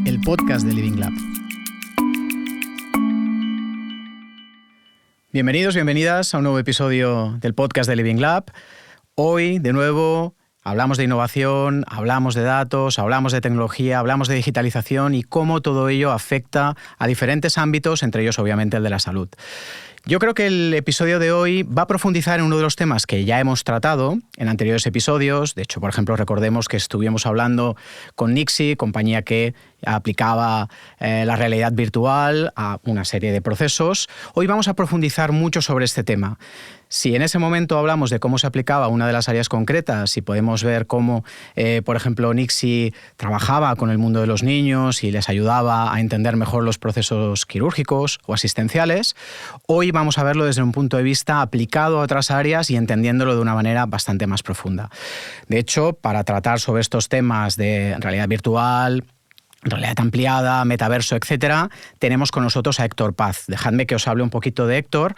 el podcast de Living Lab. Bienvenidos, bienvenidas a un nuevo episodio del podcast de Living Lab. Hoy, de nuevo, hablamos de innovación, hablamos de datos, hablamos de tecnología, hablamos de digitalización y cómo todo ello afecta a diferentes ámbitos, entre ellos, obviamente, el de la salud. Yo creo que el episodio de hoy va a profundizar en uno de los temas que ya hemos tratado en anteriores episodios. De hecho, por ejemplo, recordemos que estuvimos hablando con Nixie, compañía que aplicaba la realidad virtual a una serie de procesos. Hoy vamos a profundizar mucho sobre este tema. Si en ese momento hablamos de cómo se aplicaba una de las áreas concretas y podemos ver cómo, por ejemplo, Nixie trabajaba con el mundo de los niños y les ayudaba a entender mejor los procesos quirúrgicos o asistenciales, hoy vamos a verlo desde un punto de vista aplicado a otras áreas y entendiéndolo de una manera bastante más profunda. De hecho, para tratar sobre estos temas de realidad virtual, realidad ampliada, metaverso, etcétera, tenemos con nosotros a Héctor Paz. Dejadme que os hable un poquito de Héctor.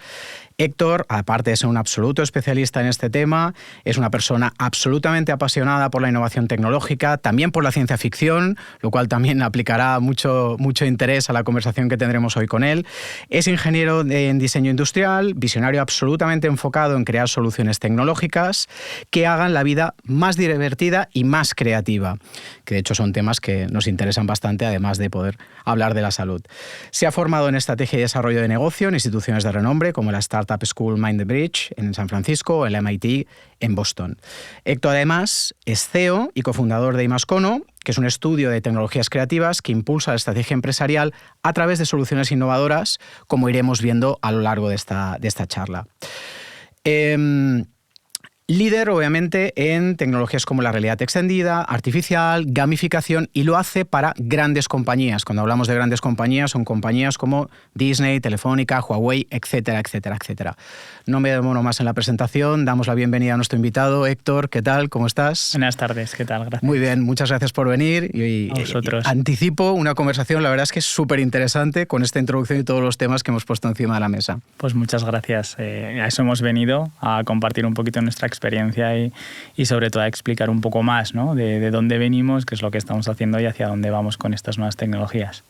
Héctor, aparte de ser un absoluto especialista en este tema, es una persona absolutamente apasionada por la innovación tecnológica, también por la ciencia ficción, lo cual también aplicará mucho interés a la conversación que tendremos hoy con él. Es ingeniero en diseño industrial, visionario absolutamente enfocado en crear soluciones tecnológicas que hagan la vida más divertida y más creativa, que de hecho son temas que nos interesan bastante, además de poder hablar de la salud. Se ha formado en estrategia y desarrollo de negocio en instituciones de renombre como la Startup School Mind the Bridge en San Francisco o el MIT en Boston. Héctor, además, es CEO y cofundador de Imascono, que es un estudio de tecnologías creativas que impulsa la estrategia empresarial a través de soluciones innovadoras, como iremos viendo a lo largo de esta charla. Líder, obviamente, en tecnologías como la realidad extendida, artificial, gamificación, y lo hace para grandes compañías. Cuando hablamos de grandes compañías, son compañías como Disney, Telefónica, Huawei, etcétera, etcétera, etcétera. No me demoro más en la presentación. Damos la bienvenida a nuestro invitado. Héctor, ¿qué tal? ¿Cómo estás? Buenas tardes, ¿qué tal? Gracias. Muy bien, muchas gracias por venir. Y a vosotros. Anticipo una conversación, la verdad es que es súper interesante con esta introducción y todos los temas que hemos puesto encima de la mesa. Pues muchas gracias. A eso hemos venido, a compartir un poquito nuestra experiencia y sobre todo a explicar un poco más, ¿no? de dónde venimos, qué es lo que estamos haciendo y hacia dónde vamos con estas nuevas tecnologías.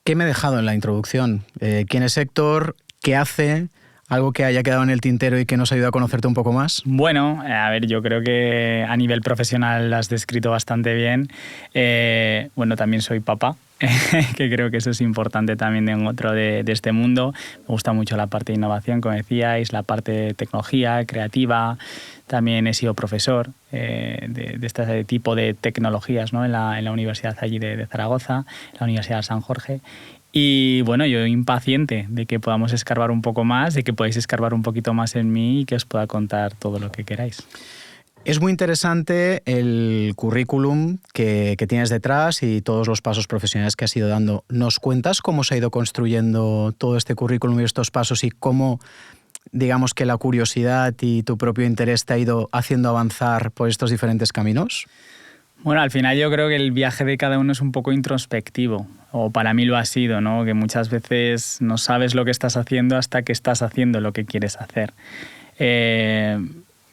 ¿Qué me he dejado en la introducción? ¿Quién es Héctor? ¿Qué hace? ¿Algo que haya quedado en el tintero y que nos ayude a conocerte un poco más? Bueno, a ver, yo creo que a nivel profesional lo has descrito bastante bien. Bueno, también soy papá, que creo que eso es importante también dentro de este mundo. Me gusta mucho la parte de innovación, como decíais, la parte de tecnología, creativa. También he sido profesor de este tipo de tecnologías, ¿no? en la universidad allí de Zaragoza, la Universidad de San Jorge. Y bueno, yo impaciente de que podamos escarbar un poco más, de que podáis escarbar un poquito más en mí y que os pueda contar todo lo que queráis. Es muy interesante el currículum que tienes detrás y todos los pasos profesionales que has ido dando. ¿Nos cuentas cómo se ha ido construyendo todo este currículum y estos pasos y cómo, digamos, que la curiosidad y tu propio interés te ha ido haciendo avanzar por estos diferentes caminos? Bueno, al final yo creo que el viaje de cada uno es un poco introspectivo, o para mí lo ha sido, ¿no? Que muchas veces no sabes lo que estás haciendo hasta que estás haciendo lo que quieres hacer.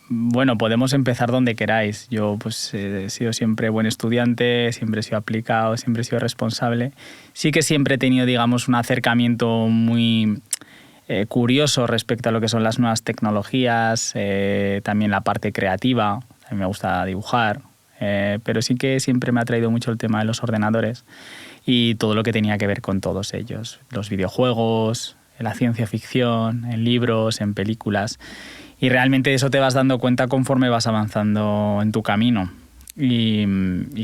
Bueno, podemos empezar donde queráis. Yo pues he sido siempre buen estudiante, siempre he sido aplicado, siempre he sido responsable. Sí que siempre he tenido, digamos, un acercamiento muy curioso respecto a lo que son las nuevas tecnologías, también la parte creativa. A mí me gusta dibujar. Pero sí que siempre me ha atraído mucho el tema de los ordenadores y todo lo que tenía que ver con todos ellos. Los videojuegos, la ciencia ficción, en libros, en películas. Y realmente de eso te vas dando cuenta conforme vas avanzando en tu camino. Y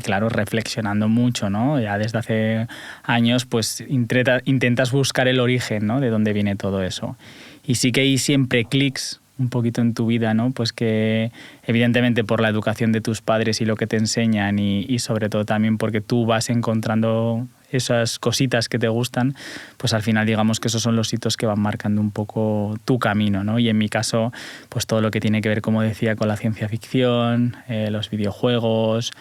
claro, reflexionando mucho, ¿no? Ya desde hace años pues intentas buscar el origen, ¿no? De dónde viene todo eso. Y sí que hay siempre clics un poquito en tu vida, ¿no? Pues que evidentemente por la educación de tus padres y lo que te enseñan y sobre todo también porque tú vas encontrando esas cositas que te gustan, pues al final digamos que esos son los hitos que van marcando un poco tu camino, ¿no? Y en mi caso, pues todo lo que tiene que ver, como decía, con la ciencia ficción, los videojuegos,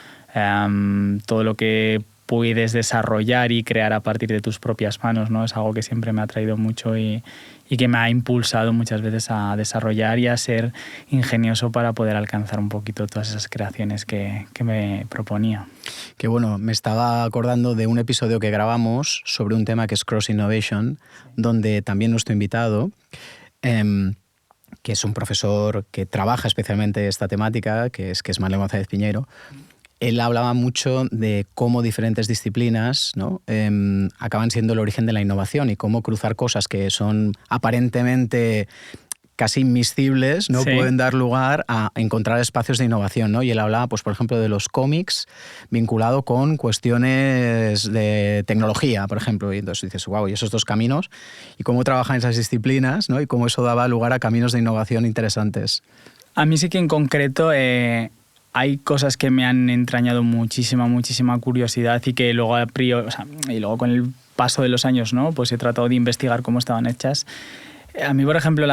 todo lo que puedes desarrollar y crear a partir de tus propias manos, ¿no? Es algo que siempre me ha atraído mucho y que me ha impulsado muchas veces a desarrollar y a ser ingenioso para poder alcanzar un poquito todas esas creaciones que me proponía. Que bueno, me estaba acordando de un episodio que grabamos sobre un tema que es Cross Innovation, donde también nuestro invitado, que es un profesor que trabaja especialmente esta temática, que es Manuel González Piñeiro, él hablaba mucho de cómo diferentes disciplinas, ¿no? Acaban siendo el origen de la innovación y cómo cruzar cosas que son aparentemente casi inmiscibles, ¿no? Sí. Pueden dar lugar a encontrar espacios de innovación, ¿no? Y él hablaba, pues, por ejemplo, de los cómics vinculado con cuestiones de tecnología, por ejemplo. Y entonces dices, wow, y esos dos caminos, y cómo trabajan esas disciplinas, ¿no? Y cómo eso daba lugar a caminos de innovación interesantes. A mí sí que en concreto hay cosas que me han entrañado muchísima curiosidad y que luego y luego con el paso de los años, ¿no? Pues he tratado de investigar cómo estaban hechas. A mí, por ejemplo,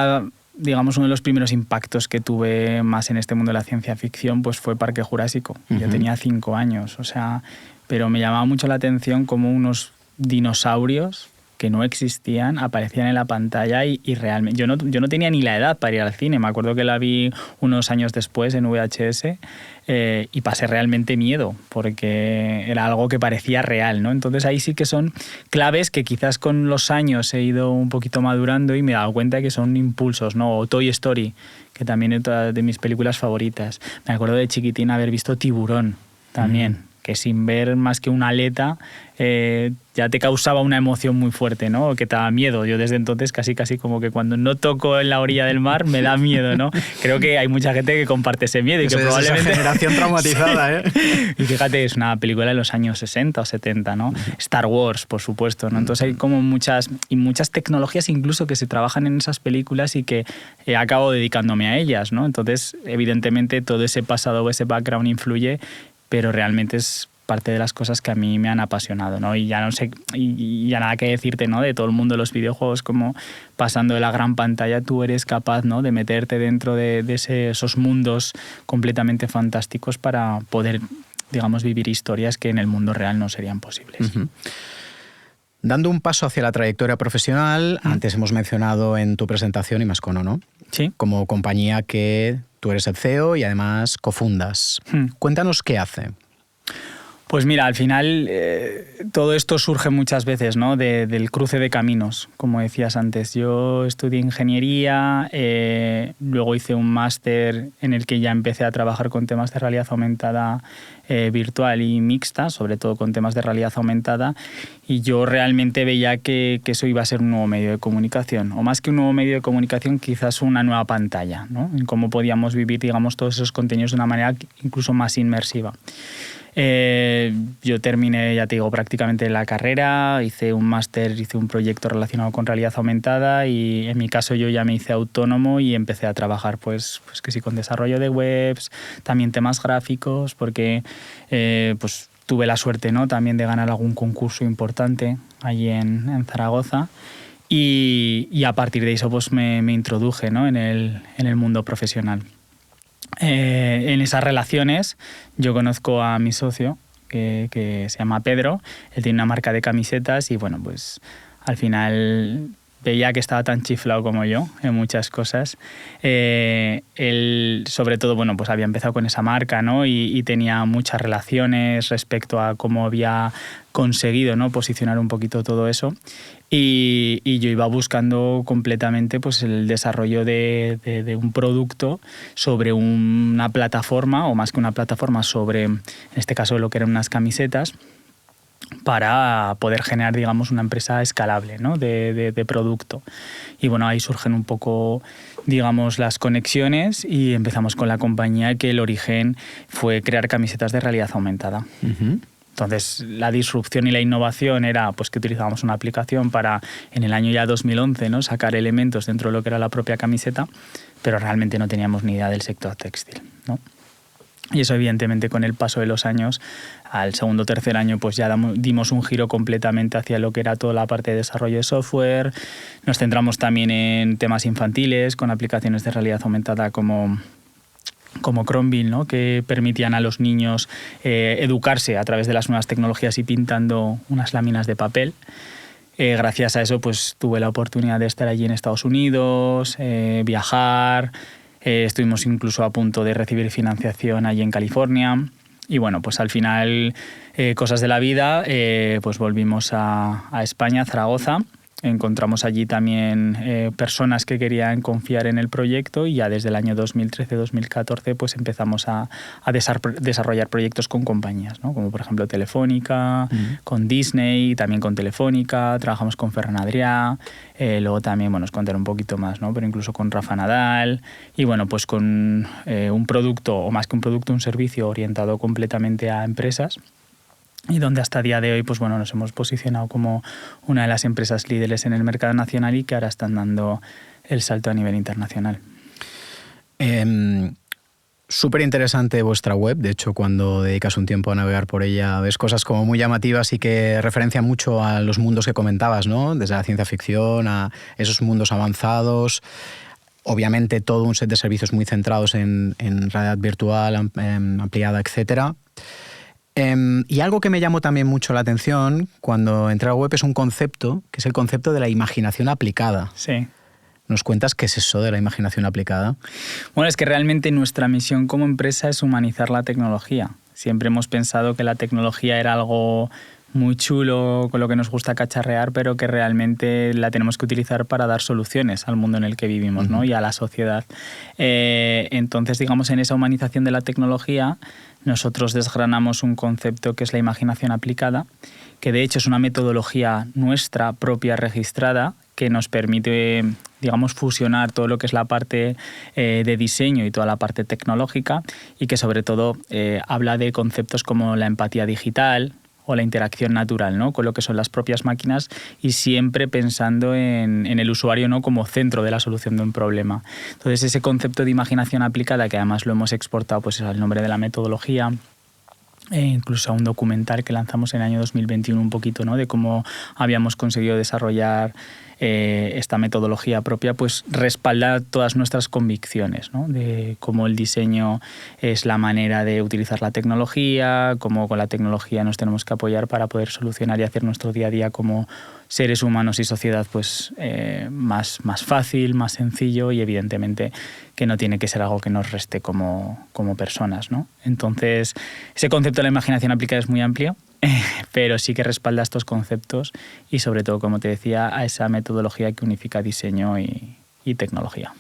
digamos, uno de los primeros impactos que tuve más en este mundo de la ciencia ficción pues fue Parque Jurásico. Uh-huh. Yo tenía 5 años, pero me llamaba mucho la atención cómo unos dinosaurios que no existían aparecían en la pantalla y realmente yo no tenía ni la edad para ir al cine. Me acuerdo que la vi unos años después en VHS y pasé realmente miedo porque era algo que parecía real, ¿no? Entonces ahí sí que son claves que quizás con los años he ido un poquito madurando y me he dado cuenta que son impulsos, ¿no? O Toy Story, que también es otra de mis películas favoritas. Me acuerdo de chiquitín haber visto Tiburón también. Que sin ver más que una aleta ya te causaba una emoción muy fuerte, ¿no? Que te daba miedo. Yo desde entonces casi como que cuando no toco en la orilla del mar me da miedo, ¿no? Creo que hay mucha gente que comparte ese miedo y que probablemente... Es esa generación traumatizada, ¿eh? Y fíjate, es una película de los años 60 o 70, ¿no? Star Wars, por supuesto, ¿no? Entonces hay como muchas tecnologías incluso que se trabajan en esas películas y que acabo dedicándome a ellas, ¿no? Entonces, evidentemente, todo ese pasado o ese background influye, pero realmente es parte de las cosas que a mí me han apasionado, ¿no? Y ya no sé, y ya nada que decirte, ¿no? De todo el mundo de los videojuegos, como pasando de la gran pantalla tú eres capaz, ¿no? De meterte dentro de esos mundos completamente fantásticos para poder, digamos, vivir historias que en el mundo real no serían posibles. Uh-huh. Dando un paso hacia la trayectoria profesional, antes hemos mencionado en tu presentación Imascono, ¿no? Sí. Como compañía que tú eres el CEO y además cofundas. Cuéntanos qué hace. Pues mira, al final todo esto surge muchas veces, ¿no? Del cruce de caminos, como decías antes. Yo estudié ingeniería, luego hice un máster en el que ya empecé a trabajar con temas de realidad aumentada virtual y mixta, sobre todo con temas de realidad aumentada, y yo realmente veía que eso iba a ser un nuevo medio de comunicación, o más que un nuevo medio de comunicación, quizás una nueva pantalla, ¿no? En cómo podíamos vivir, digamos, todos esos contenidos de una manera incluso más inmersiva. Yo terminé, ya te digo, prácticamente la carrera, hice un máster, hice un proyecto relacionado con realidad aumentada y en mi caso yo ya me hice autónomo y empecé a trabajar pues que sí, con desarrollo de webs, también temas gráficos, porque pues tuve la suerte, ¿no? También de ganar algún concurso importante allí en Zaragoza. Y a partir de eso pues me introduje, ¿no? en el mundo profesional. En esas relaciones yo conozco a mi socio que se llama Pedro. Él tiene una marca de camisetas y bueno, pues al final veía que estaba tan chiflado como yo en muchas cosas. Él sobre todo, bueno, pues había empezado con esa marca, ¿no? Y tenía muchas relaciones respecto a cómo había conseguido, ¿no? Posicionar un poquito todo eso. Y yo iba buscando completamente pues, el desarrollo de un producto sobre una plataforma, o más que una plataforma, sobre, en este caso, lo que eran unas camisetas, para poder generar, digamos, una empresa escalable, ¿no? de producto. Y bueno, ahí surgen un poco, digamos, las conexiones y empezamos con la compañía, que el origen fue crear camisetas de realidad aumentada. Uh-huh. Entonces, la disrupción y la innovación era pues, que utilizábamos una aplicación para, en el año ya 2011, ¿no? Sacar elementos dentro de lo que era la propia camiseta, pero realmente no teníamos ni idea del sector textil, ¿no? Y eso, evidentemente, con el paso de los años, al segundo o tercer año, pues ya dimos un giro completamente hacia lo que era toda la parte de desarrollo de software. Nos centramos también en temas infantiles, con aplicaciones de realidad aumentada como como Chromeville, ¿no? Que permitían a los niños educarse a través de las nuevas tecnologías y pintando unas láminas de papel. Gracias a eso pues tuve la oportunidad de estar allí en Estados Unidos, viajar, estuvimos incluso a punto de recibir financiación allí en California y bueno, pues al final cosas de la vida, pues volvimos a España, a Zaragoza. Encontramos allí también personas que querían confiar en el proyecto y ya desde el año 2013-2014 pues empezamos a desarrollar proyectos con compañías, ¿no? Como por ejemplo Telefónica, con Disney, también con Telefónica, trabajamos con Ferran Adrià, luego también, bueno, os contaré un poquito más, ¿no? Pero incluso con Rafa Nadal y bueno, pues con un producto, o más que un producto, un servicio orientado completamente a empresas. Y donde hasta el día de hoy pues bueno, nos hemos posicionado como una de las empresas líderes en el mercado nacional y que ahora están dando el salto a nivel internacional. Súper interesante vuestra web. De hecho, cuando dedicas un tiempo a navegar por ella ves cosas como muy llamativas y que referencian mucho a los mundos que comentabas, ¿no? Desde la ciencia ficción a esos mundos avanzados. Obviamente todo un set de servicios muy centrados en realidad virtual, ampliada, etcétera. Y algo que me llamó también mucho la atención cuando entré a la web es un concepto, que es el concepto de la imaginación aplicada. Sí. ¿Nos cuentas qué es eso de la imaginación aplicada? Bueno, es que realmente nuestra misión como empresa es humanizar la tecnología. Siempre hemos pensado que la tecnología era algo muy chulo, con lo que nos gusta cacharrear, pero que realmente la tenemos que utilizar para dar soluciones al mundo en el que vivimos, ¿no? Y a la sociedad. Entonces, digamos, en esa humanización de la tecnología, nosotros desgranamos un concepto que es la imaginación aplicada, que de hecho es una metodología nuestra propia registrada que nos permite, digamos, fusionar todo lo que es la parte de diseño y toda la parte tecnológica y que sobre todo habla de conceptos como la empatía digital o la interacción natural, ¿no? Con lo que son las propias máquinas y siempre pensando en el usuario, ¿no? Como centro de la solución de un problema. Entonces ese concepto de imaginación aplicada, que además lo hemos exportado pues, al nombre de la metodología, incluso a un documental que lanzamos en el año 2021 un poquito, ¿no? De cómo habíamos conseguido desarrollar esta metodología propia, pues respalda todas nuestras convicciones, ¿no? De cómo el diseño es la manera de utilizar la tecnología, cómo con la tecnología nos tenemos que apoyar para poder solucionar y hacer nuestro día a día como seres humanos y sociedad pues más fácil, más sencillo y evidentemente que no tiene que ser algo que nos reste como personas, ¿no? Entonces, ese concepto de la imaginación aplicada es muy amplio, pero sí que respalda estos conceptos y sobre todo, como te decía, a esa metodología que unifica diseño y tecnología.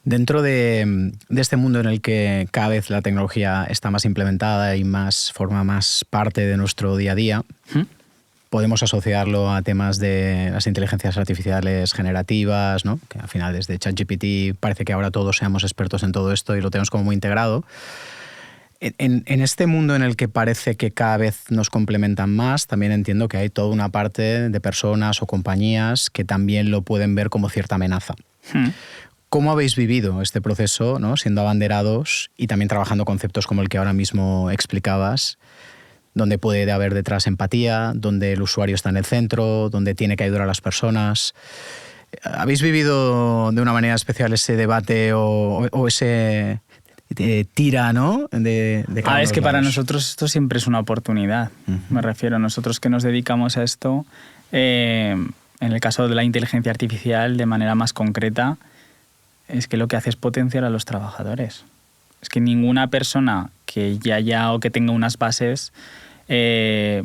Dentro de este mundo en el que cada vez la tecnología está más implementada y forma más parte de nuestro día a día, podemos asociarlo a temas de las inteligencias artificiales generativas, ¿no? Que al final desde ChatGPT parece que ahora todos seamos expertos en todo esto y lo tenemos como muy integrado. En este mundo en el que parece que cada vez nos complementan más, también entiendo que hay toda una parte de personas o compañías que también lo pueden ver como cierta amenaza. ¿Cómo habéis vivido este proceso, ¿no? Siendo abanderados y también trabajando conceptos como el que ahora mismo explicabas, donde puede haber detrás empatía, donde el usuario está en el centro, donde tiene que ayudar a las personas? ¿Habéis vivido de una manera especial ese debate o ese tira, ¿no? De cada es que lados? para nosotros esto siempre es una oportunidad. Me refiero a nosotros que nos dedicamos a esto, en el caso de la inteligencia artificial, de manera más concreta, es que lo que hace es potenciar a los trabajadores. Es que ninguna persona que ya haya o que tenga unas bases va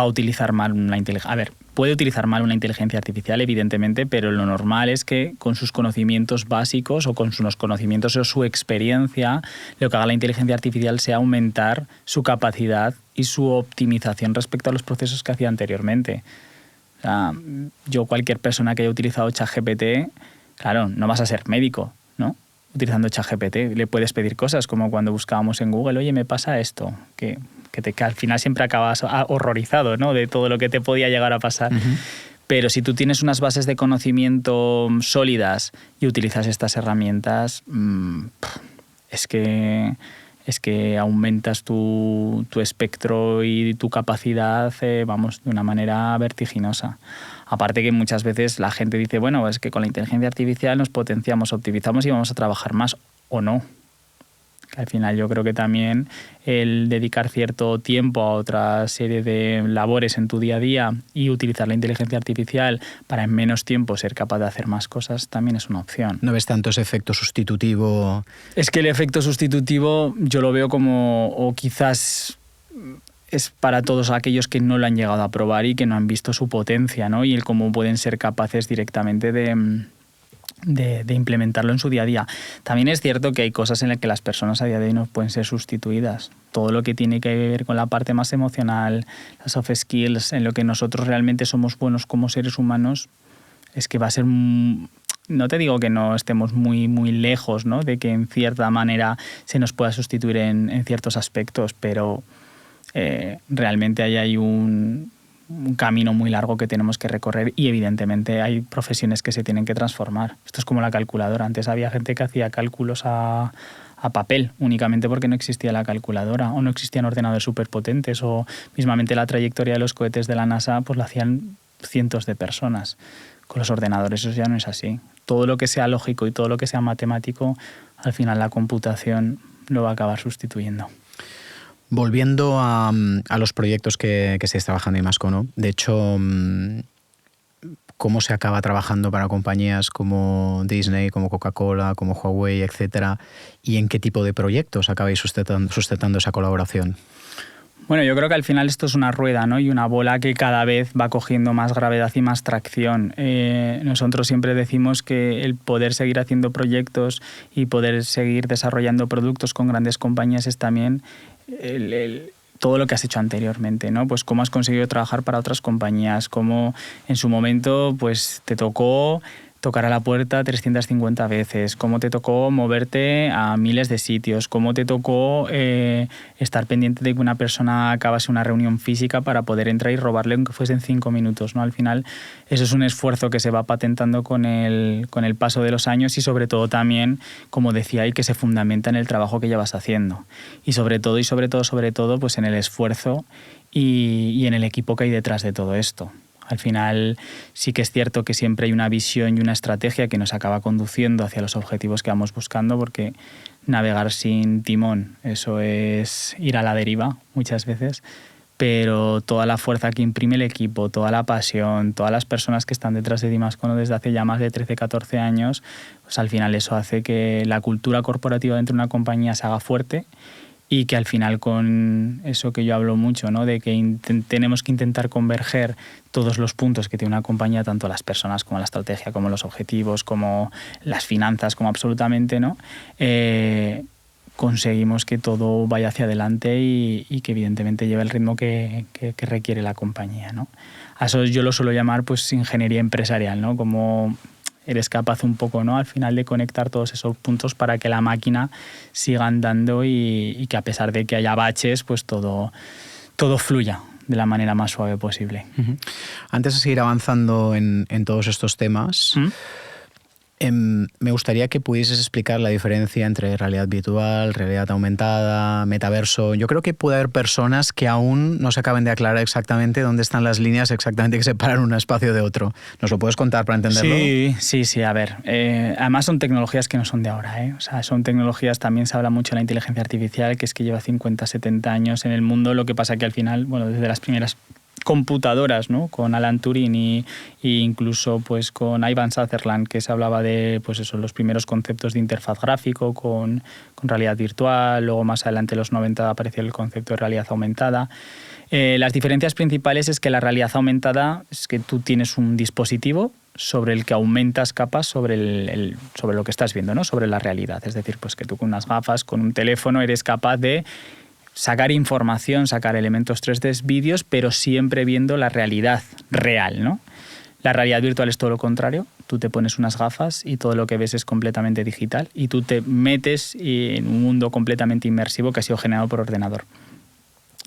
a utilizar mal una inteligencia. A ver, puede utilizar mal una inteligencia artificial, evidentemente, pero lo normal es que con sus conocimientos básicos o con sus conocimientos o su experiencia, lo que haga la inteligencia artificial sea aumentar su capacidad y su optimización respecto a los procesos que hacía anteriormente. O sea, yo, cualquier persona que haya utilizado ChatGPT, claro, no vas a ser médico, ¿no? Utilizando ChatGPT le puedes pedir cosas como cuando buscábamos en Google, oye, me pasa esto, que al final siempre acabas horrorizado, ¿no? De todo lo que te podía llegar a pasar. Pero si tú tienes unas bases de conocimiento sólidas y utilizas estas herramientas, es que aumentas tu espectro y tu capacidad, de una manera vertiginosa. Aparte que muchas veces la gente dice, bueno, es que con la inteligencia artificial nos potenciamos, optimizamos y vamos a trabajar más, o no. Que al final yo creo que también el dedicar cierto tiempo a otra serie de labores en tu día a día y utilizar la inteligencia artificial para en menos tiempo ser capaz de hacer más cosas también es una opción. ¿No ves tanto ese efecto sustitutivo? Es que el efecto sustitutivo yo lo veo como, o quizás es para todos aquellos que no lo han llegado a probar y que no han visto su potencia, ¿no? Y el cómo pueden ser capaces directamente de implementarlo en su día a día. También es cierto que hay cosas en las que las personas a día de hoy no pueden ser sustituidas. Todo lo que tiene que ver con la parte más emocional, las soft skills, en lo que nosotros realmente somos buenos como seres humanos, es que va a ser... No te digo que no estemos muy, muy lejos, ¿no?, de que en cierta manera se nos pueda sustituir en ciertos aspectos, pero realmente ahí hay un camino muy largo que tenemos que recorrer y evidentemente hay profesiones que se tienen que transformar. Esto es como la calculadora. Antes había gente que hacía cálculos a papel únicamente porque no existía la calculadora o no existían ordenadores superpotentes o mismamente la trayectoria de los cohetes de la NASA pues la hacían cientos de personas. Con los ordenadores eso ya no es así. Todo lo que sea lógico y todo lo que sea matemático, al final la computación lo va a acabar sustituyendo. Volviendo a los proyectos que estáis trabajando y más con, ¿no? De hecho, ¿cómo se acaba trabajando para compañías como Disney, como Coca-Cola, como Huawei, etcétera? ¿Y en qué tipo de proyectos acabáis sustentando esa colaboración? Bueno, yo creo que al final esto es una rueda, ¿no?, y una bola que cada vez va cogiendo más gravedad y más tracción. Nosotros siempre decimos que el poder seguir haciendo proyectos y poder seguir desarrollando productos con grandes compañías es también todo lo que has hecho anteriormente, ¿no? Pues cómo has conseguido trabajar para otras compañías, cómo en su momento pues te tocó tocar a la puerta 350 veces, cómo te tocó moverte a miles de sitios, cómo te tocó estar pendiente de que una persona acabase una reunión física para poder entrar y robarle aunque fuesen 5 minutos, ¿no? Al final eso es un esfuerzo que se va patentando con el paso de los años y sobre todo también, como decía, y que se fundamenta en el trabajo que llevas haciendo. Y sobre todo, pues en el esfuerzo y en el equipo que hay detrás de todo esto. Al final sí que es cierto que siempre hay una visión y una estrategia que nos acaba conduciendo hacia los objetivos que vamos buscando, porque navegar sin timón, eso es ir a la deriva muchas veces, pero toda la fuerza que imprime el equipo, toda la pasión, todas las personas que están detrás de Dimascono desde hace ya más de 13, 14 años, pues al final eso hace que la cultura corporativa dentro de una compañía se haga fuerte y que al final con eso que yo hablo mucho, ¿no?, de que tenemos que intentar converger todos los puntos que tiene una compañía, tanto las personas como la estrategia, como los objetivos, como las finanzas, como absolutamente, ¿no? Conseguimos que todo vaya hacia adelante y que evidentemente lleve el ritmo que requiere la compañía, ¿no? A eso yo lo suelo llamar pues ingeniería empresarial, ¿no? Como eres capaz un poco, ¿no?, al final de conectar todos esos puntos para que la máquina siga andando y que a pesar de que haya baches, pues todo fluya de la manera más suave posible. Uh-huh. Antes de seguir avanzando en todos estos temas, me gustaría que pudieses explicar la diferencia entre realidad virtual, realidad aumentada, metaverso. Yo creo que puede haber personas que aún no se acaben de aclarar exactamente dónde están las líneas exactamente que separan un espacio de otro. ¿Nos lo puedes contar para entenderlo? Sí, a ver. Además son tecnologías que no son de ahora, ¿eh? O sea, son tecnologías, también se habla mucho de la inteligencia artificial, que es que lleva 50, 70 años en el mundo. Lo que pasa que al final, bueno, desde las primeras computadoras, ¿no?, con Alan Turing y incluso pues con Ivan Sutherland, que se hablaba de pues eso, los primeros conceptos de interfaz gráfico con realidad virtual. Luego más adelante en los 90 apareció el concepto de realidad aumentada. Las diferencias principales es que la realidad aumentada es que tú tienes un dispositivo sobre el que aumentas capas sobre sobre lo que estás viendo, ¿no?, sobre la realidad. Es decir, pues que tú con unas gafas, con un teléfono, eres capaz de sacar información, sacar elementos 3D, vídeos, pero siempre viendo la realidad real, ¿no? La realidad virtual es todo lo contrario. Tú te pones unas gafas y todo lo que ves es completamente digital y tú te metes en un mundo completamente inmersivo que ha sido generado por ordenador.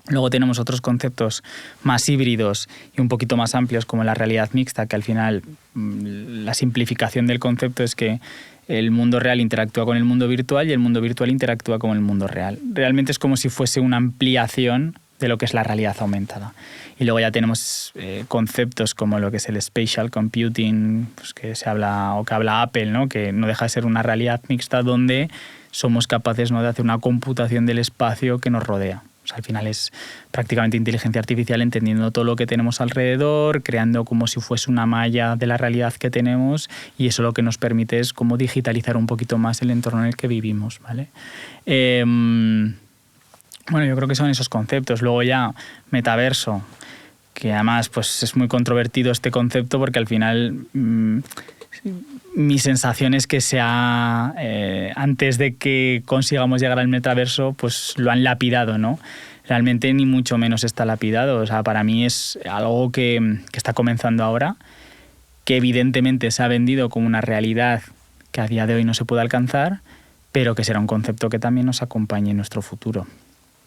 Luego tenemos otros conceptos más híbridos y un poquito más amplios, como la realidad mixta, que al final la simplificación del concepto es que el mundo real interactúa con el mundo virtual y el mundo virtual interactúa con el mundo real. Realmente es como si fuese una ampliación de lo que es la realidad aumentada. Y luego ya tenemos conceptos como lo que es el spatial computing, pues que se habla o que habla Apple, ¿no?, que no deja de ser una realidad mixta donde somos capaces, ¿no?, de hacer una computación del espacio que nos rodea. O sea, al final es prácticamente inteligencia artificial entendiendo todo lo que tenemos alrededor, creando como si fuese una malla de la realidad que tenemos, y eso lo que nos permite es como digitalizar un poquito más el entorno en el que vivimos, ¿vale? Bueno, yo creo que son esos conceptos. Luego ya metaverso, que además pues es muy controvertido este concepto porque al final mi sensación es que antes de que consigamos llegar al metaverso, pues lo han lapidado, ¿no? Realmente ni mucho menos está lapidado. O sea, para mí es algo que está comenzando ahora, que evidentemente se ha vendido como una realidad que a día de hoy no se puede alcanzar, pero que será un concepto que también nos acompañe en nuestro futuro.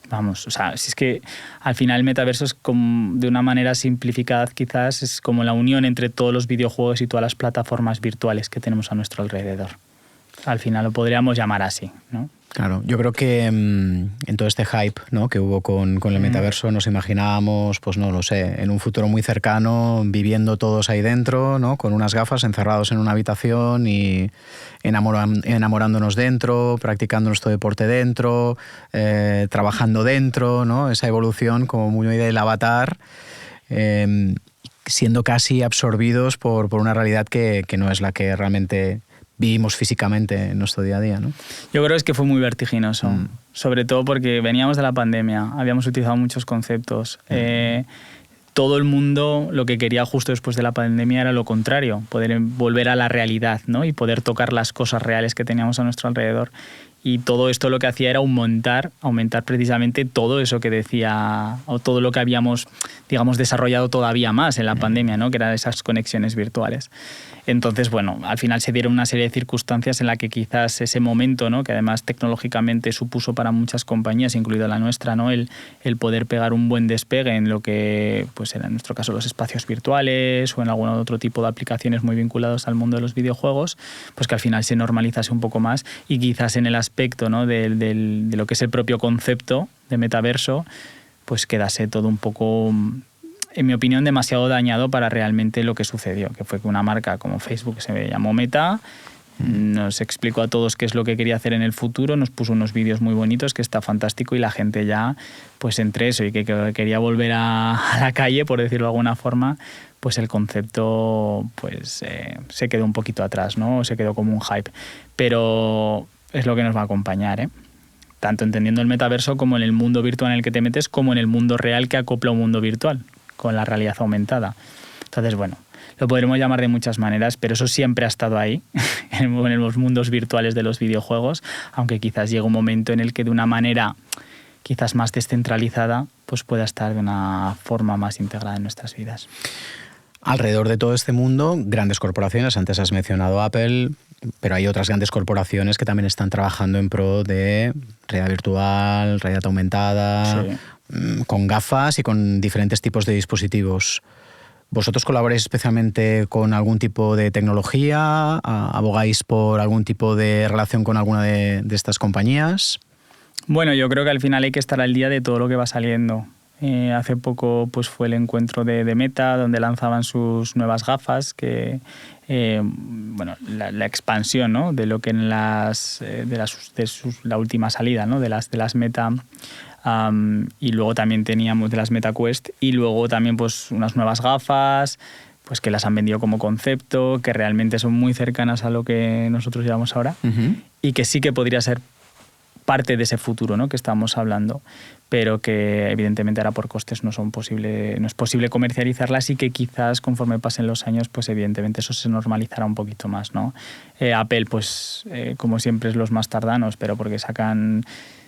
Vamos, o sea, si es que al final el metaverso es como, de una manera simplificada quizás, es como la unión entre todos los videojuegos y todas las plataformas virtuales que tenemos a nuestro alrededor. Al final lo podríamos llamar así, ¿no? Claro, yo creo que en todo este hype, ¿no?, que hubo con el metaverso, nos imaginábamos, pues no lo sé, en un futuro muy cercano, viviendo todos ahí dentro, ¿no?, con unas gafas, encerrados en una habitación y enamorándonos dentro, practicando nuestro deporte dentro, trabajando dentro, ¿no? Esa evolución como muy del avatar, siendo casi absorbidos por una realidad que no es la que realmente vivimos físicamente en nuestro día a día, ¿no? Yo creo que fue muy vertiginoso, sobre todo porque veníamos de la pandemia, habíamos utilizado muchos conceptos. Todo el mundo lo que quería justo después de la pandemia era lo contrario, poder volver a la realidad, ¿no?, y poder tocar las cosas reales que teníamos a nuestro alrededor. Y todo esto lo que hacía era aumentar precisamente todo eso que decía, o todo lo que habíamos, digamos, desarrollado todavía más en la pandemia, ¿no?, que eran esas conexiones virtuales. Entonces, bueno, al final se dieron una serie de circunstancias en la que quizás ese momento, ¿no?, que además tecnológicamente supuso para muchas compañías, incluida la nuestra, ¿no?, el poder pegar un buen despegue en lo que pues era en nuestro caso los espacios virtuales o en algún otro tipo de aplicaciones muy vinculados al mundo de los videojuegos, pues que al final se normalizase un poco más, y quizás en el aspecto, ¿no?, de lo que es el propio concepto de metaverso, pues quedase todo un poco, en mi opinión, demasiado dañado para realmente lo que sucedió, que fue que una marca como Facebook, que se llamó Meta, nos explicó a todos qué es lo que quería hacer en el futuro, nos puso unos vídeos muy bonitos, que está fantástico, y la gente ya, pues entre eso y que quería volver a la calle, por decirlo de alguna forma, pues el concepto pues se quedó un poquito atrás, ¿no? Se quedó como un hype. Pero es lo que nos va a acompañar, ¿eh? Tanto entendiendo el metaverso como en el mundo virtual en el que te metes, como en el mundo real que acopla un mundo virtual con la realidad aumentada. Entonces, bueno, lo podremos llamar de muchas maneras, pero eso siempre ha estado ahí, en los mundos virtuales de los videojuegos, aunque quizás llegue un momento en el que de una manera quizás más descentralizada, pues pueda estar de una forma más integrada en nuestras vidas. Alrededor de todo este mundo, grandes corporaciones, antes has mencionado Apple, pero hay otras grandes corporaciones que también están trabajando en pro de realidad virtual, realidad aumentada, sí, con gafas y con diferentes tipos de dispositivos. ¿Vosotros colaboráis especialmente con algún tipo de tecnología? ¿Abogáis por algún tipo de relación con alguna de estas compañías? Bueno, yo creo que al final hay que estar al día de todo lo que va saliendo. Hace poco pues fue el encuentro de Meta, donde lanzaban sus nuevas gafas, que bueno, la expansión, ¿no?, de lo que en la última salida, ¿no?, de las Meta, y luego también teníamos de las MetaQuest, y luego también pues unas nuevas gafas, pues que las han vendido como concepto, que realmente son muy cercanas a lo que nosotros llevamos ahora, y que sí que podría ser parte de ese futuro, ¿no?, que estamos hablando, pero que evidentemente ahora por costes no es posible comercializarlas, y que quizás conforme pasen los años, pues evidentemente eso se normalizará un poquito más, ¿no? Apple, pues como siempre, es los más tardanos, pero porque sacan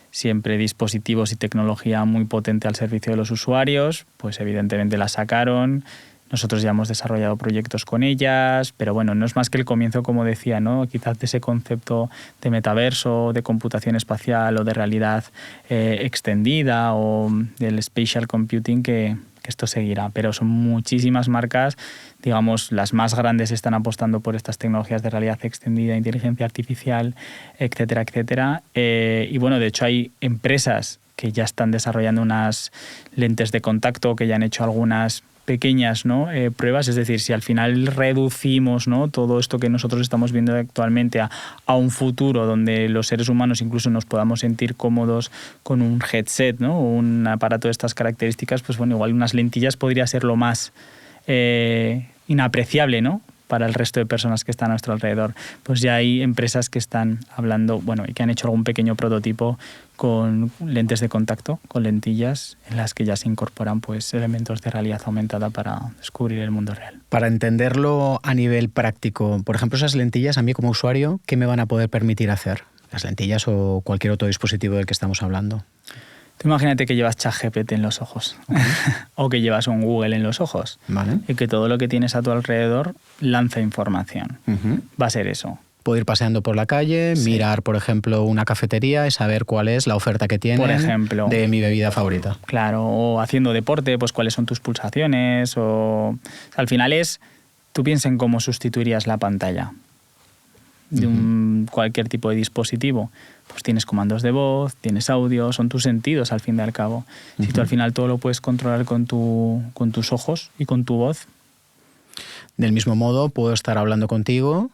siempre dispositivos y tecnología muy potente al servicio de los usuarios, pues evidentemente la sacaron. Nosotros ya hemos desarrollado proyectos con ellas, pero bueno, no es más que el comienzo, como decía, ¿no?, quizás de ese concepto de metaverso, de computación espacial o de realidad extendida o del spatial computing, que esto seguirá. Pero son muchísimas marcas, digamos, las más grandes están apostando por estas tecnologías de realidad extendida, inteligencia artificial, etcétera, etcétera. Y bueno, de hecho hay empresas que ya están desarrollando unas lentes de contacto, que ya han hecho algunas pequeñas, ¿no? Pruebas, es decir, si al final reducimos, ¿no?, todo esto que nosotros estamos viendo actualmente a un futuro donde los seres humanos incluso nos podamos sentir cómodos con un headset, ¿no?, o un aparato de estas características, pues bueno, igual unas lentillas podría ser lo más inapreciable, ¿no?, para el resto de personas que están a nuestro alrededor. Pues ya hay empresas que están hablando, bueno, y que han hecho algún pequeño prototipo con lentes de contacto, con lentillas en las que ya se incorporan pues elementos de realidad aumentada para descubrir el mundo real. Para entenderlo a nivel práctico, por ejemplo, esas lentillas a mí como usuario, ¿qué me van a poder permitir hacer? Las lentillas o cualquier otro dispositivo del que estamos hablando. Tú imagínate que llevas ChatGPT en los ojos o que llevas un Google en los ojos, ¿vale?, y que todo lo que tienes a tu alrededor lanza información. Va a ser eso. Puedo ir paseando por la calle, mirar, por ejemplo, una cafetería y saber cuál es la oferta que tienen, por ejemplo, de mi bebida favorita. Claro, o haciendo deporte, pues cuáles son tus pulsaciones. Al final tú piensa en cómo sustituirías la pantalla de cualquier tipo de dispositivo. Pues tienes comandos de voz, tienes audio, son tus sentidos al fin y al cabo. Si tú al final todo lo puedes controlar con tus ojos y con tu voz. Del mismo modo, puedo estar hablando contigo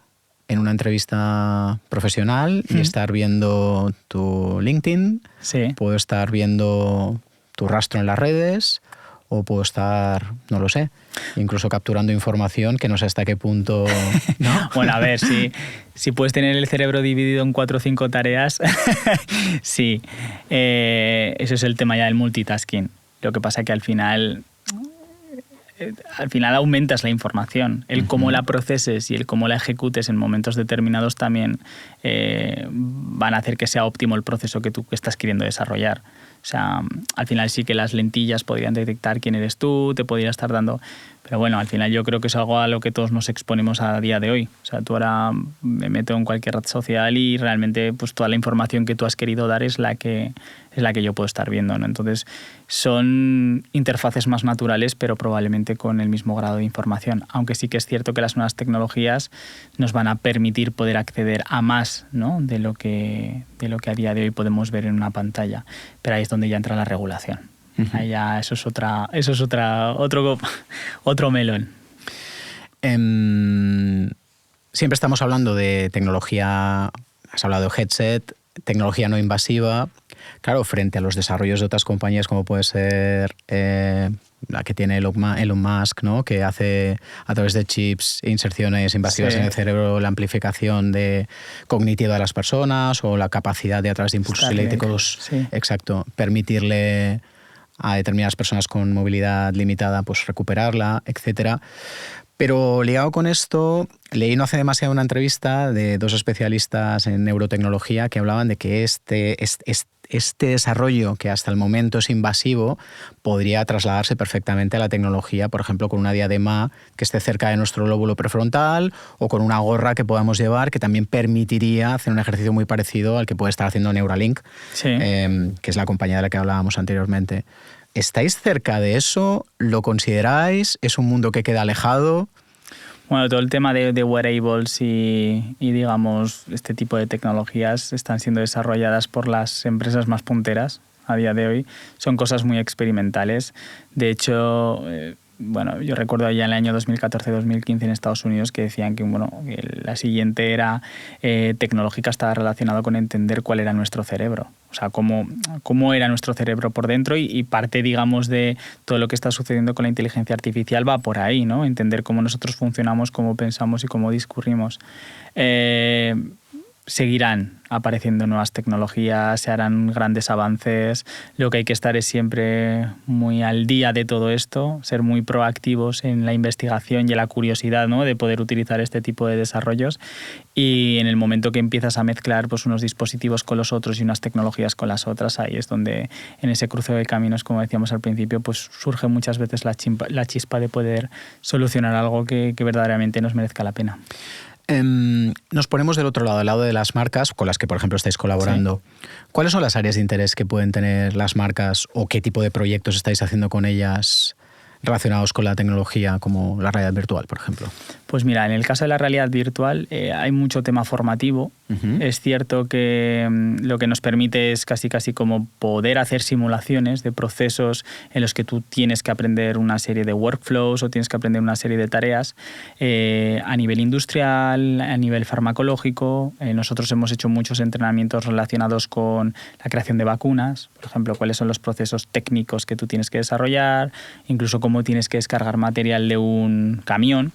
en una entrevista profesional y estar viendo tu LinkedIn, sí, puedo estar viendo tu rastro en las redes, o puedo estar, no lo sé, incluso capturando información que no sé hasta qué punto, ¿no? Bueno, a ver, si puedes tener el cerebro dividido en 4 o 5 tareas, sí. Eso es el tema ya del multitasking. Lo que pasa es que al final aumentas la información. El cómo la proceses y el cómo la ejecutes en momentos determinados también van a hacer que sea óptimo el proceso que estás queriendo desarrollar. O sea, al final sí que las lentillas podrían detectar quién eres tú, te podría estar dando... Pero bueno, al final yo creo que es algo a lo que todos nos exponemos a día de hoy. O sea, tú ahora me meto en cualquier red social y realmente pues toda la información que tú has querido dar es la que yo puedo estar viendo, ¿no? Entonces, son interfaces más naturales, pero probablemente con el mismo grado de información. Aunque sí que es cierto que las nuevas tecnologías nos van a permitir poder acceder a más, ¿no?, de lo que a día de hoy podemos ver en una pantalla. Pero ahí es donde ya entra la regulación. Ahí ya eso es otro melón. Siempre estamos hablando de tecnología, has hablado de headset, tecnología no invasiva. Claro, frente a los desarrollos de otras compañías como puede ser la que tiene Elon Musk, ¿no?, que hace a través de chips inserciones invasivas en el cerebro la amplificación cognitiva de las personas, o la capacidad de a través de impulsos eléctricos, exacto, permitirle a determinadas personas con movilidad limitada pues recuperarla, etcétera. Pero ligado con esto, leí no hace demasiado una entrevista de 2 especialistas en neurotecnología que hablaban de que este desarrollo, que hasta el momento es invasivo, podría trasladarse perfectamente a la tecnología, por ejemplo, con una diadema que esté cerca de nuestro lóbulo prefrontal, o con una gorra que podamos llevar, que también permitiría hacer un ejercicio muy parecido al que puede estar haciendo Neuralink, que es la compañía de la que hablábamos anteriormente. ¿Estáis cerca de eso? ¿Lo consideráis? ¿Es un mundo que queda alejado? Bueno, todo el tema de wearables y digamos este tipo de tecnologías están siendo desarrolladas por las empresas más punteras a día de hoy. Son cosas muy experimentales. De hecho, bueno, yo recuerdo ya en el año 2014-2015 en Estados Unidos que decían que la siguiente era tecnológica estaba relacionada con entender cuál era nuestro cerebro. O sea, cómo era nuestro cerebro por dentro, y parte, digamos, de todo lo que está sucediendo con la inteligencia artificial va por ahí, ¿no? Entender cómo nosotros funcionamos, cómo pensamos y cómo discurrimos. Seguirán apareciendo nuevas tecnologías, se harán grandes avances. Lo que hay que estar es siempre muy al día de todo esto, ser muy proactivos en la investigación y en la curiosidad, ¿no?, de poder utilizar este tipo de desarrollos. Y en el momento que empiezas a mezclar pues unos dispositivos con los otros y unas tecnologías con las otras, ahí es donde en ese cruce de caminos, como decíamos al principio, pues surge muchas veces la chispa de poder solucionar algo que verdaderamente nos merezca la pena. Nos ponemos del otro lado, del lado de las marcas con las que, por ejemplo, estáis colaborando. Sí. ¿Cuáles son las áreas de interés que pueden tener las marcas, o qué tipo de proyectos estáis haciendo con ellas relacionados con la tecnología, como la realidad virtual, por ejemplo? Pues mira, en el caso de la realidad virtual hay mucho tema formativo. Es cierto que lo que nos permite es casi como poder hacer simulaciones de procesos en los que tú tienes que aprender una serie de workflows o tienes que aprender una serie de tareas a nivel industrial, a nivel farmacológico. Nosotros hemos hecho muchos entrenamientos relacionados con la creación de vacunas, por ejemplo, cuáles son los procesos técnicos que tú tienes que desarrollar, incluso cómo tienes que descargar material de un camión.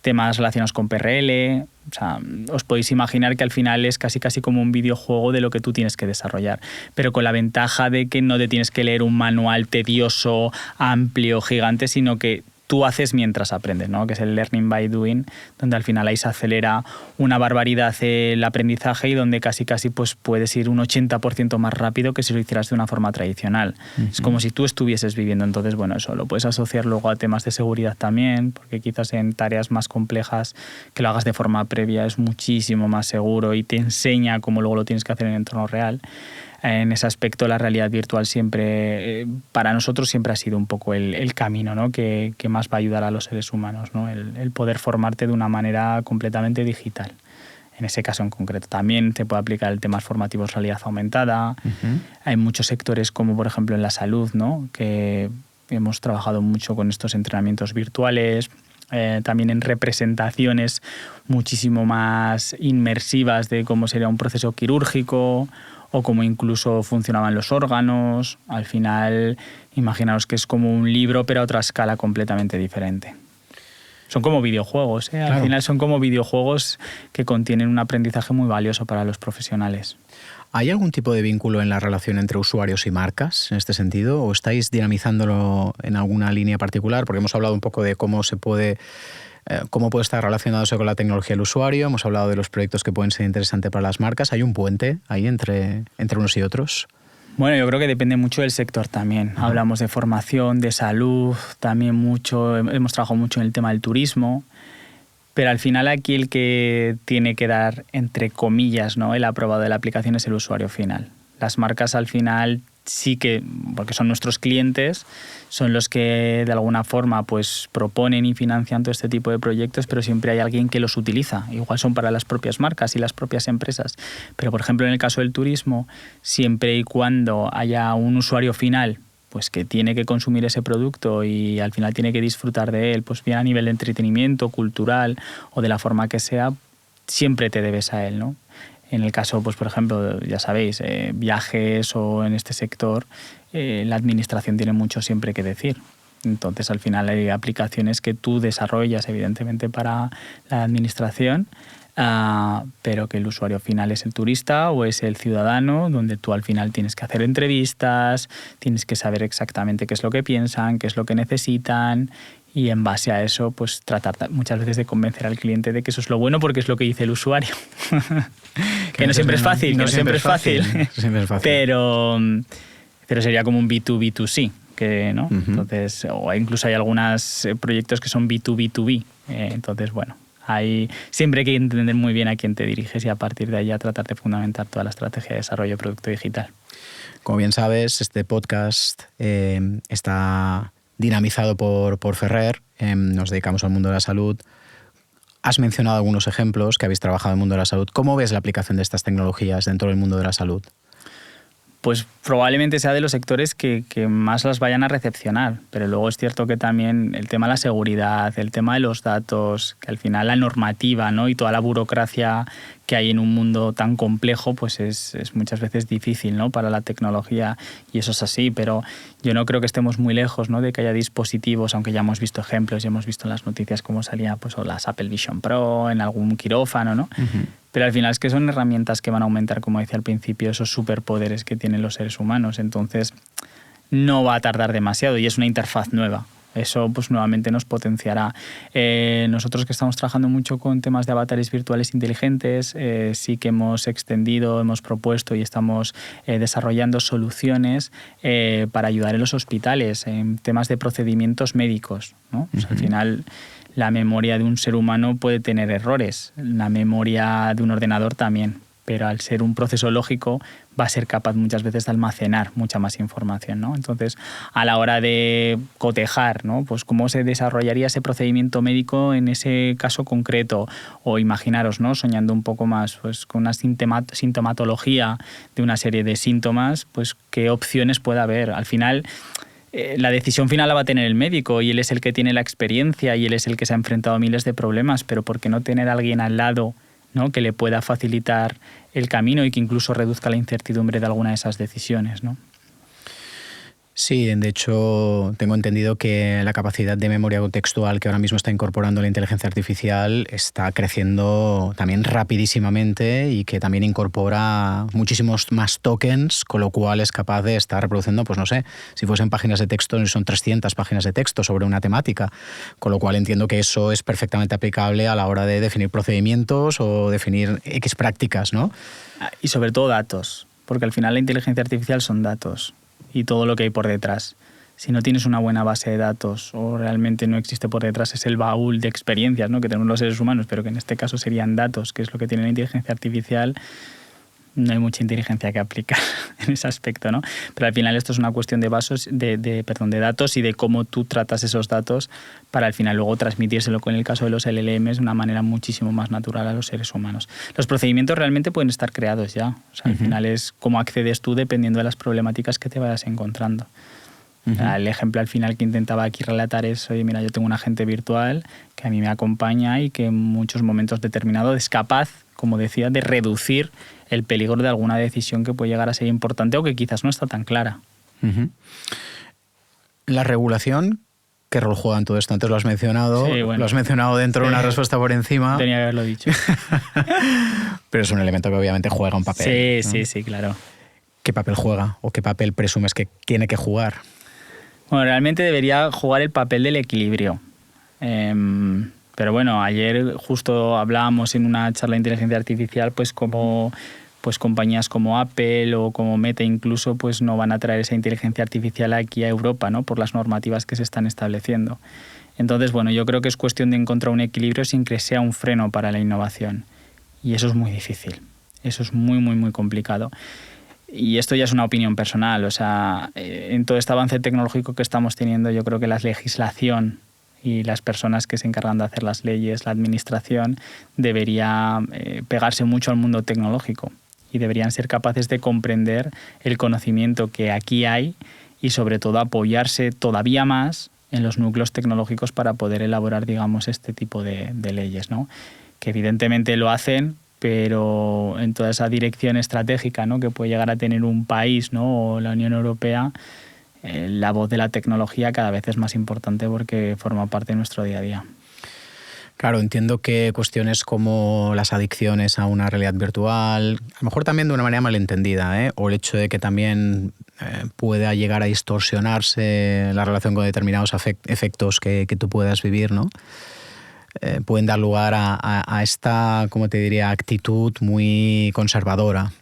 Temas relacionados con PRL. O sea, os podéis imaginar que al final es casi como un videojuego de lo que tú tienes que desarrollar, pero con la ventaja de que no te tienes que leer un manual tedioso, amplio, gigante, sino que tú haces mientras aprendes, ¿no? Que es el learning by doing, donde al final ahí se acelera una barbaridad el aprendizaje y donde casi pues puedes ir un 80% más rápido que si lo hicieras de una forma tradicional. Es como si tú estuvieses viviendo. Entonces, bueno, eso lo puedes asociar luego a temas de seguridad también, porque quizás en tareas más complejas que lo hagas de forma previa es muchísimo más seguro y te enseña cómo luego lo tienes que hacer en el entorno real. En ese aspecto la realidad virtual siempre, para nosotros siempre ha sido un poco el camino, ¿no? que más va a ayudar a los seres humanos, ¿no? El poder formarte de una manera completamente digital. En ese caso en concreto. También se puede aplicar el tema formativo realidad aumentada. Hay muchos sectores como por ejemplo en la salud, ¿no? Que hemos trabajado mucho con estos entrenamientos virtuales. También en representaciones muchísimo más inmersivas de cómo sería un proceso quirúrgico o cómo incluso funcionaban los órganos. Al final, imaginaos que es como un libro, pero a otra escala completamente diferente. Son como videojuegos, ¿eh? Claro. Al final son como videojuegos que contienen un aprendizaje muy valioso para los profesionales. ¿Hay algún tipo de vínculo en la relación entre usuarios y marcas en este sentido? ¿O estáis dinamizándolo en alguna línea particular? Porque hemos hablado un poco de cómo puede estar relacionado eso con la tecnología del usuario. Hemos hablado de los proyectos que pueden ser interesantes para las marcas. ¿Hay un puente ahí entre unos y otros? Bueno, yo creo que depende mucho del sector también. Hablamos de formación, de salud, también mucho. Hemos trabajado mucho en el tema del turismo. Pero al final aquí el que tiene que dar, entre comillas, ¿no?, el aprobado de la aplicación es el usuario final. Las marcas al final sí que, porque son nuestros clientes, son los que de alguna forma pues proponen y financian todo este tipo de proyectos, pero siempre hay alguien que los utiliza. Igual son para las propias marcas y las propias empresas. Pero por ejemplo en el caso del turismo, siempre y cuando haya un usuario final pues que tiene que consumir ese producto y al final tiene que disfrutar de él, pues bien a nivel de entretenimiento, cultural o de la forma que sea, siempre te debes a él, ¿no? En el caso, pues por ejemplo, ya sabéis, viajes o en este sector, la administración tiene mucho siempre que decir. Entonces, al final hay aplicaciones que tú desarrollas, evidentemente, para la administración, pero que el usuario final es el turista o es el ciudadano, donde tú al final tienes que hacer entrevistas, tienes que saber exactamente qué es lo que piensan, qué es lo que necesitan y en base a eso pues tratar muchas veces de convencer al cliente de que eso es lo bueno porque es lo que dice el usuario. que no siempre es fácil, no siempre es fácil. Pero sería como un B2B2C, que, ¿no? Entonces, o incluso hay algunos proyectos que son B2B2B. Entonces, bueno, siempre hay que entender muy bien a quién te diriges y a partir de ahí a tratar de fundamentar toda la estrategia de desarrollo de producto digital. Como bien sabes, este podcast está dinamizado por Ferrer. Nos dedicamos al mundo de la salud. Has mencionado algunos ejemplos que habéis trabajado en el mundo de la salud. ¿Cómo ves la aplicación de estas tecnologías dentro del mundo de la salud? Pues probablemente sea de los sectores que más las vayan a recepcionar, pero luego es cierto que también el tema de la seguridad, el tema de los datos, que al final la normativa, ¿no?, y toda la burocracia que hay en un mundo tan complejo, pues es muchas veces difícil, ¿no?, para la tecnología, y eso es así, pero yo no creo que estemos muy lejos, ¿no?, de que haya dispositivos, aunque ya hemos visto ejemplos, ya hemos visto en las noticias cómo salía pues, o las Apple Vision Pro en algún quirófano, ¿no? Pero al final es que son herramientas que van a aumentar, como decía al principio, esos superpoderes que tienen los seres humanos. Entonces, no va a tardar demasiado y es una interfaz nueva. Eso pues nuevamente nos potenciará. Nosotros que estamos trabajando mucho con temas de avatares virtuales inteligentes, sí que hemos extendido, hemos propuesto y estamos desarrollando soluciones para ayudar en los hospitales, en temas de procedimientos médicos, ¿no? O sea, al final la memoria de un ser humano puede tener errores, la memoria de un ordenador también. pero al ser un proceso lógico va a ser capaz muchas veces de almacenar mucha más información, ¿no? Entonces, a la hora de cotejar, ¿no? Pues cómo se desarrollaría ese procedimiento médico en ese caso concreto, o imaginaros, ¿no? Soñando un poco más, pues con una sintomatología de una serie de síntomas, pues qué opciones puede haber. Al final, la decisión final la va a tener el médico y él es el que tiene la experiencia y él es el que se ha enfrentado a miles de problemas, pero ¿por qué no tener a alguien al lado, ¿no? Que le pueda facilitar el camino y que incluso reduzca la incertidumbre de alguna de esas decisiones, ¿no? Sí, de hecho, tengo entendido que la capacidad de memoria contextual que ahora mismo está incorporando la inteligencia artificial está creciendo también rapidísimamente y que también incorpora muchísimos más tokens, con lo cual es capaz de estar reproduciendo, pues no sé, si fuesen páginas de texto, son 300 páginas de texto sobre una temática, con lo cual entiendo que eso es perfectamente aplicable a la hora de definir procedimientos o definir X prácticas, ¿no? Y sobre todo datos, porque al final la inteligencia artificial son datos y todo lo que hay por detrás. Si no tienes una buena base de datos o realmente no existe por detrás, es el baúl de experiencias, ¿no? Que tenemos los seres humanos, pero que en este caso serían datos, que es lo que tiene la inteligencia artificial, no hay mucha inteligencia que aplicar en ese aspecto, ¿no? Pero al final esto es una cuestión de datos y de cómo tú tratas esos datos para al final luego transmitírselo, con el caso de los LLMs, de una manera muchísimo más natural a los seres humanos. Los procedimientos realmente pueden estar creados ya. O sea, al final es cómo accedes tú dependiendo de las problemáticas que te vayas encontrando. El ejemplo al final que intentaba aquí relatar es, oye, mira, yo tengo un agente virtual que a mí me acompaña y que en muchos momentos determinados es capaz, como decía, de reducir el peligro de alguna decisión que puede llegar a ser importante o que quizás no está tan clara. La regulación, ¿qué rol juega en todo esto? Antes lo has mencionado, sí, bueno, lo has mencionado dentro de una respuesta por encima. Tenía que haberlo dicho. Pero es un elemento que obviamente juega un papel. Sí, ¿no? sí, claro. ¿Qué papel juega o qué papel presumes que tiene que jugar? Bueno, realmente debería jugar el papel del equilibrio. Pero bueno, ayer justo hablábamos en una charla de inteligencia artificial, pues como pues compañías como Apple o como Meta incluso pues no van a traer esa inteligencia artificial aquí a Europa, ¿no? Por las normativas que se están estableciendo. Entonces, bueno, yo creo que es cuestión de encontrar un equilibrio sin que sea un freno para la innovación. Y eso es muy difícil. Eso es muy, muy, muy complicado. Y esto ya es una opinión personal. O sea, en todo este avance tecnológico que estamos teniendo, yo creo que la legislación y las personas que se encargan de hacer las leyes, la administración, debería pegarse mucho al mundo tecnológico y deberían ser capaces de comprender el conocimiento que aquí hay y sobre todo apoyarse todavía más en los núcleos tecnológicos para poder elaborar, digamos, este tipo de leyes, ¿no? Que evidentemente lo hacen, pero en toda esa dirección estratégica, ¿no? Que puede llegar a tener un país, ¿no? O la Unión Europea, la voz de la tecnología cada vez es más importante porque forma parte de nuestro día a día. Claro, entiendo que cuestiones como las adicciones a una realidad virtual, a lo mejor también de una manera malentendida, o el hecho de que también pueda llegar a distorsionarse la relación con determinados efectos que tú puedas vivir, ¿no? Pueden dar lugar a esta, como te diría, actitud muy conservadora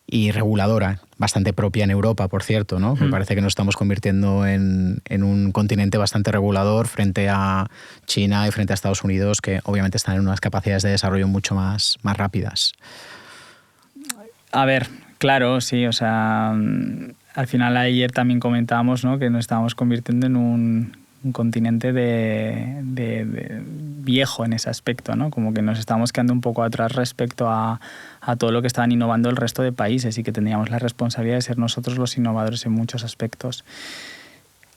y reguladora, bastante propia en Europa, por cierto, ¿no? Me parece que nos estamos convirtiendo en un continente bastante regulador frente a China y frente a Estados Unidos, que obviamente están en unas capacidades de desarrollo mucho más rápidas. A ver, claro, sí, o sea, al final ayer también comentábamos, ¿no? Que nos estábamos convirtiendo en un continente de viejo en ese aspecto, ¿no? Como que nos estamos quedando un poco atrás respecto a todo lo que estaban innovando el resto de países y que tendríamos la responsabilidad de ser nosotros los innovadores en muchos aspectos.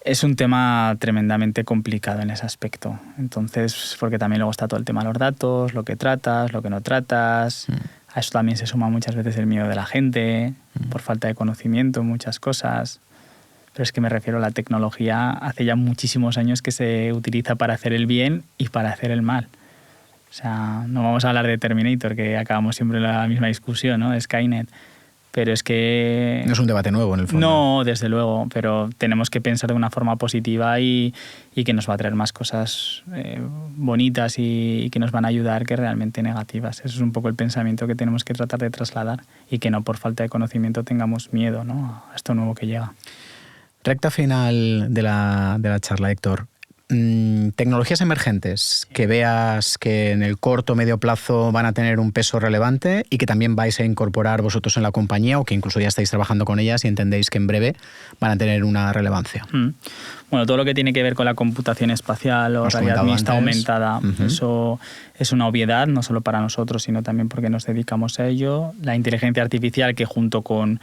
Es un tema tremendamente complicado en ese aspecto. Entonces, porque también luego está todo el tema de los datos, lo que tratas, lo que no tratas. A eso también se suma muchas veces el miedo de la gente, por falta de conocimiento en muchas cosas. Pero es que me refiero a la tecnología, hace ya muchísimos años que se utiliza para hacer el bien y para hacer el mal. O sea, no vamos a hablar de Terminator, que acabamos siempre en la misma discusión, ¿no? De Skynet. Pero es que... No es un debate nuevo, en el fondo. No, desde luego, pero tenemos que pensar de una forma positiva y que nos va a traer más cosas bonitas y que nos van a ayudar que realmente negativas. Eso es un poco el pensamiento que tenemos que tratar de trasladar y que no por falta de conocimiento tengamos miedo, ¿no? A esto nuevo que llega. Recta final de la charla, Héctor. tecnologías emergentes que veas que en el corto o medio plazo van a tener un peso relevante y que también vais a incorporar vosotros en la compañía o que incluso ya estáis trabajando con ellas y entendéis que en breve van a tener una relevancia. Bueno, todo lo que tiene que ver con la computación espacial o realidad mixta aumentada, eso es una obviedad, no solo para nosotros, sino también porque nos dedicamos a ello. La inteligencia artificial, que junto con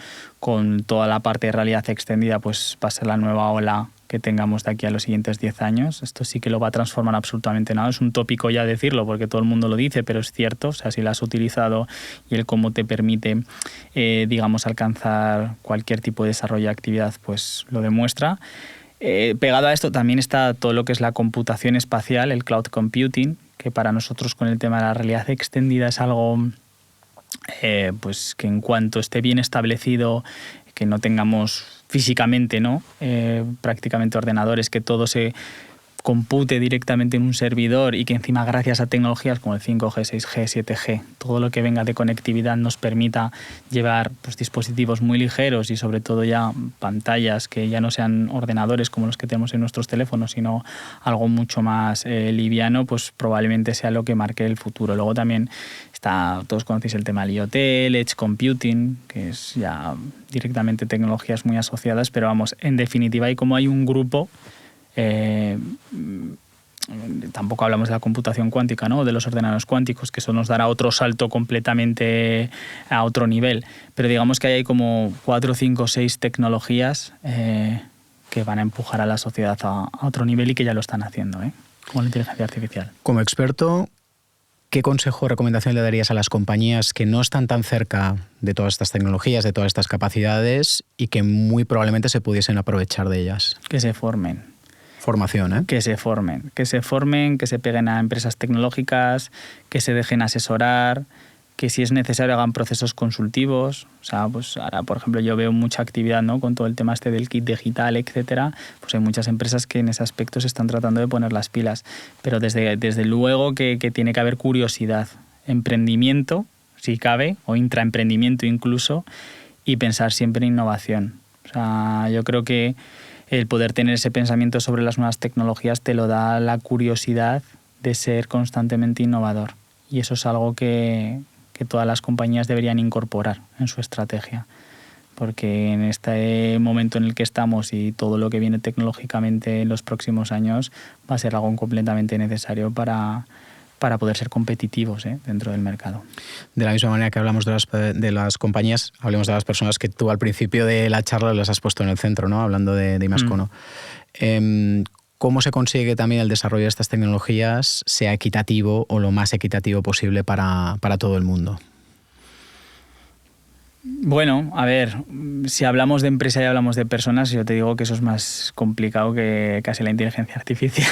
toda la parte de realidad extendida, pues va a ser la nueva ola que tengamos de aquí a los siguientes 10 años. Esto sí que lo va a transformar absolutamente nada. Es un tópico ya decirlo porque todo el mundo lo dice, pero es cierto. O sea, si lo has utilizado y el cómo te permite, digamos, alcanzar cualquier tipo de desarrollo de actividad, pues lo demuestra. Pegado a esto también está todo lo que es la computación espacial, el cloud computing, que para nosotros con el tema de la realidad extendida es algo pues que en cuanto esté bien establecido, que no tengamos físicamente, ¿no? Prácticamente ordenadores, que todo se compute directamente en un servidor y que encima gracias a tecnologías como el 5G, 6G, 7G, todo lo que venga de conectividad nos permita llevar pues, dispositivos muy ligeros y sobre todo ya pantallas que ya no sean ordenadores como los que tenemos en nuestros teléfonos, sino algo mucho más liviano, pues probablemente sea lo que marque el futuro. Luego también todos conocéis el tema del IoT, el Edge Computing, que es ya directamente tecnologías muy asociadas, pero vamos, en definitiva, y como hay un grupo, tampoco hablamos de la computación cuántica, ¿no? De los ordenadores cuánticos, que eso nos dará otro salto completamente a otro nivel, pero digamos que hay como 4, 5, 6 tecnologías que van a empujar a la sociedad a otro nivel y que ya lo están haciendo, como la inteligencia artificial. Como experto, ¿qué consejo o recomendación le darías a las compañías que no están tan cerca de todas estas tecnologías, de todas estas capacidades y que muy probablemente se pudiesen aprovechar de ellas? Que se formen. Formación, ¿eh? Que se formen, que se peguen a empresas tecnológicas, que se dejen asesorar, que si es necesario hagan procesos consultivos. O sea, pues ahora, por ejemplo, yo veo mucha actividad, ¿no? Con todo el tema del kit digital, etcétera. Pues hay muchas empresas que en ese aspecto se están tratando de poner las pilas. Pero desde luego que tiene que haber curiosidad, emprendimiento, si cabe, o intraemprendimiento incluso, y pensar siempre en innovación. O sea, yo creo que el poder tener ese pensamiento sobre las nuevas tecnologías te lo da la curiosidad de ser constantemente innovador. Y eso es algo que todas las compañías deberían incorporar en su estrategia. Porque en este momento en el que estamos y todo lo que viene tecnológicamente en los próximos años va a ser algo completamente necesario para poder ser competitivos dentro del mercado. De la misma manera que hablamos de las compañías, hablemos de las personas que tú al principio de la charla las has puesto en el centro, ¿no? Hablando de Imascono. ¿Cómo se consigue que también el desarrollo de estas tecnologías sea equitativo o lo más equitativo posible para todo el mundo? Bueno, a ver, si hablamos de empresa y hablamos de personas, yo te digo que eso es más complicado que casi la inteligencia artificial.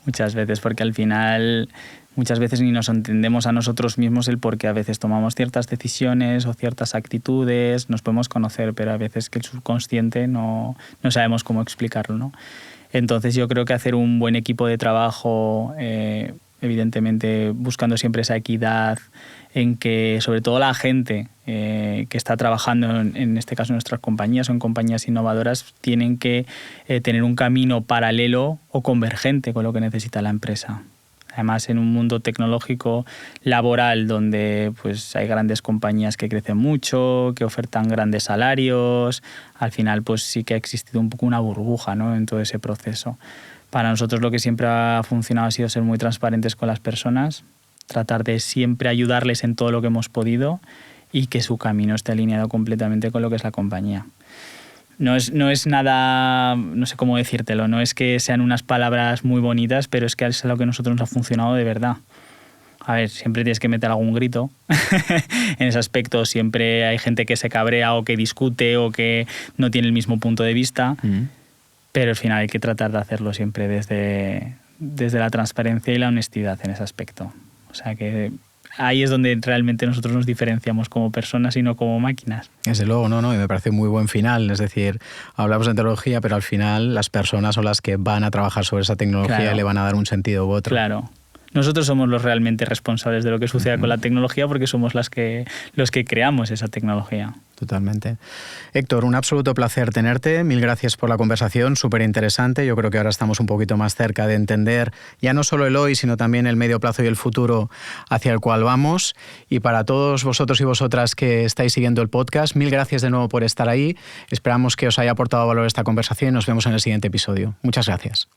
Muchas veces, porque al final muchas veces ni nos entendemos a nosotros mismos el por qué a veces tomamos ciertas decisiones o ciertas actitudes, nos podemos conocer, pero a veces que el subconsciente no sabemos cómo explicarlo, ¿no? Entonces yo creo que hacer un buen equipo de trabajo, evidentemente buscando siempre esa equidad, en que sobre todo la gente que está trabajando en este caso en nuestras compañías o en compañías innovadoras tienen que tener un camino paralelo o convergente con lo que necesita la empresa. Además, en un mundo tecnológico laboral donde pues, hay grandes compañías que crecen mucho, que ofertan grandes salarios, al final pues sí que ha existido un poco una burbuja, ¿no? En todo ese proceso. Para nosotros lo que siempre ha funcionado ha sido ser muy transparentes con las personas, tratar de siempre ayudarles en todo lo que hemos podido y que su camino esté alineado completamente con lo que es la compañía. No es nada, no sé cómo decírtelo, no es que sean unas palabras muy bonitas, pero es que es lo que a nosotros nos ha funcionado de verdad. A ver, siempre tienes que meter algún grito. En ese aspecto siempre hay gente que se cabrea o que discute o que no tiene el mismo punto de vista, pero al final hay que tratar de hacerlo siempre desde la transparencia y la honestidad en ese aspecto. O sea que ahí es donde realmente nosotros nos diferenciamos como personas y no como máquinas. Desde luego, no, y me parece un muy buen final. Es decir, hablamos de tecnología, pero al final las personas son las que van a trabajar sobre esa tecnología, claro, y le van a dar un sentido u otro. Claro. Nosotros somos los realmente responsables de lo que suceda con la tecnología porque somos los que creamos esa tecnología. Totalmente. Héctor, un absoluto placer tenerte. Mil gracias por la conversación, súper interesante. Yo creo que ahora estamos un poquito más cerca de entender ya no solo el hoy, sino también el medio plazo y el futuro hacia el cual vamos. Y para todos vosotros y vosotras que estáis siguiendo el podcast, mil gracias de nuevo por estar ahí. Esperamos que os haya aportado valor esta conversación y nos vemos en el siguiente episodio. Muchas gracias.